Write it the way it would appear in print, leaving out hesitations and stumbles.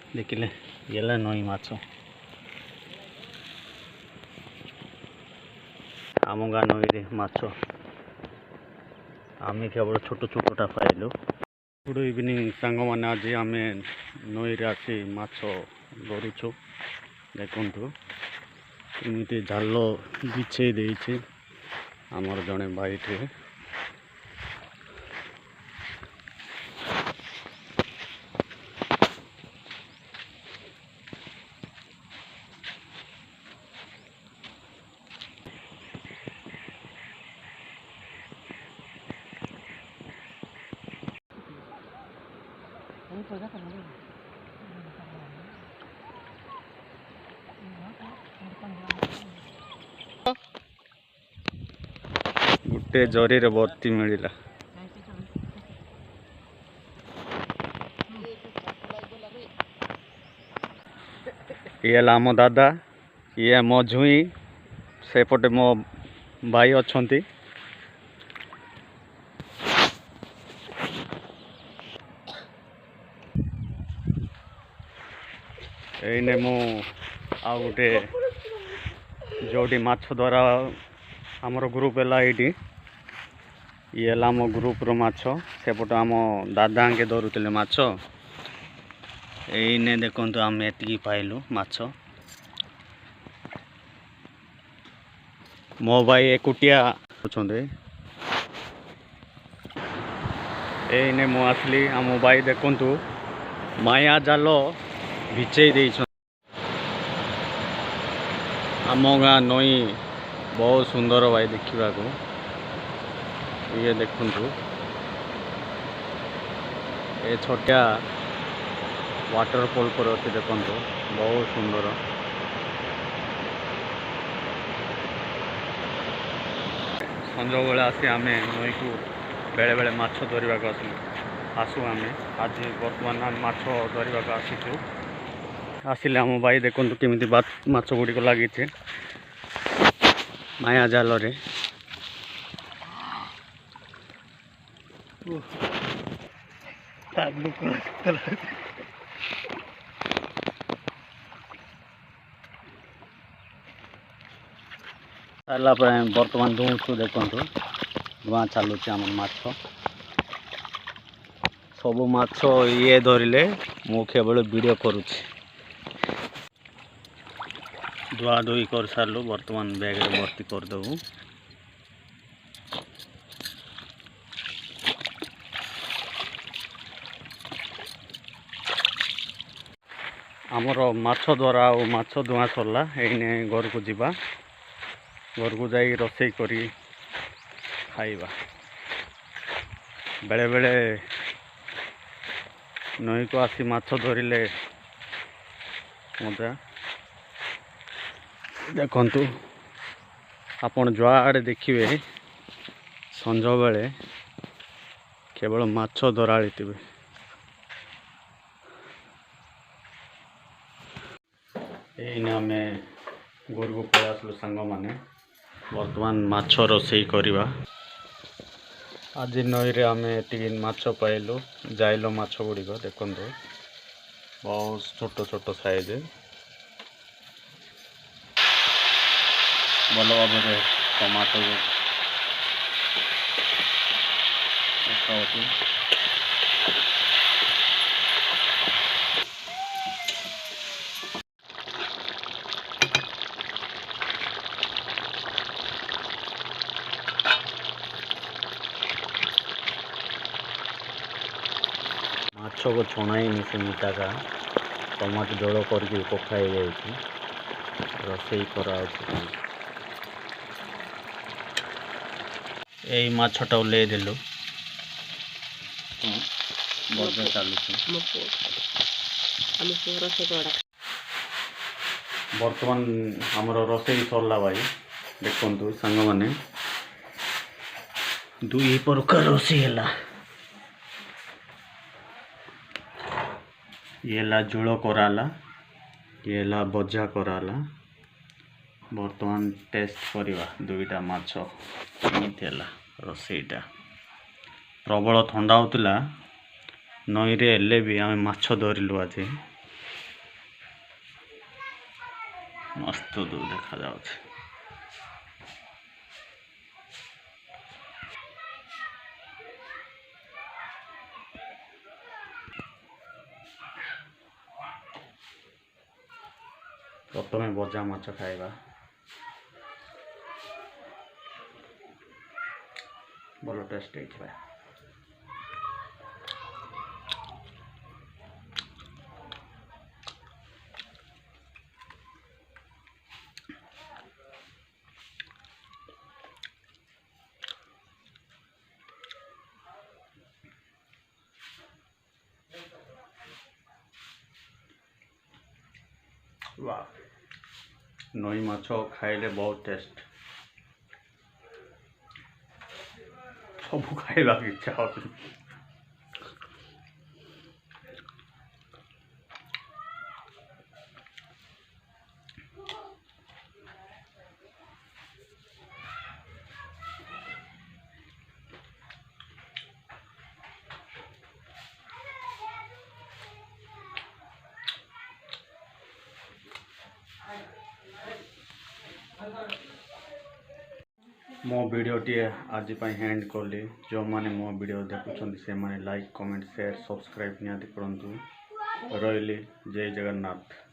देखिले ये नई माछ आम गाँ नई माछ आम केवल छोट छोटा पाइलु। गुड इवनिंग सांग मैंने आज आम नई आसी माछ धरुचु। देखु एमती जाल बिछे देइछे आमर जड़े भाईटे गोटे जरी भर्ती मिलला। ये आम दादा ये मो झुई सेपटे मो भाई अच्छी। एने मु आ गोटे जोटी माछ द्वारा आमर ग्रुप है ये आम ग्रुप रो माछ सेपट आम दादा के धरुले माछ एने देखु आम एति पाइलु माछ। मो भाई एकुटिया एने मु आसली आम भाई देखु माया जाल बिछे दे आम गाँ नई बहुत सुंदर भाई देखा को ये देखु ये छोटिया वाटरफॉल पर अच्छे देखु बहुत सुंदर। संज बेले आसी आम नई को बेले बेले माछ धरवा आसू आम आज बर्तमान माछ धरवा आसीचु। आसिले आम भाई देखु केमी माछ गुड़िक लगी माया जाल रे बर्तमान धुचु देखु धुआ चलुचे आम माछ सब माछ ये धरिले मु केवल वीडियो करुछि। धुआ धुई कर सारू बर्तमान बैग रे भर्ती करदेबू। आमर माछ द्वारा और माछ धुआ सरला एने घर को जीवा घर को जाई रोसई करी खाइबा। बेले बेले नई को आसी माछ धरिले मजा देखंतु आपण जुआड़े देखिए संज बेले केवल माछ धराड़ी थे। यही आम घर को पलि आसलु सांग माने बर्तमान माछ रोसई करवा। आज नई रे आम एति माछ पाइलु जाइलो माछ गुड़िक देखु बहुत छोट छोट साइज भल भाव टमाटो माछ को छणाई से मीठा का टमाटो झोल करके पकाई जाइए रोसई करा। यही माछटा ले देलु बजा चलु बर्तमान आमर रोसई सरला भाई देखु सांग माने दुई प्रकार रोसई है ये झोल कराला ये बजा कराला। बर्तमान टेस्ट करवा दुईटा माछ रोसईटा प्रबल ठंडा होता नई रे भी आम माछ धरिलु आज मस्त दूध देखा जाଉଛି। प्रथमे भजा माछ खाइबा भल टेस्ट है। वाह नई माछ खाइले बहुत टेस्ट सब खाइबा इच्छा होछि। मो वीडियोटी आज हैंड कली जो मैंने मो वीडियो देखुं से माने लाइक कमेंट शेयर सब्सक्राइब निहाती करंतु। रही जय जगन्नाथ।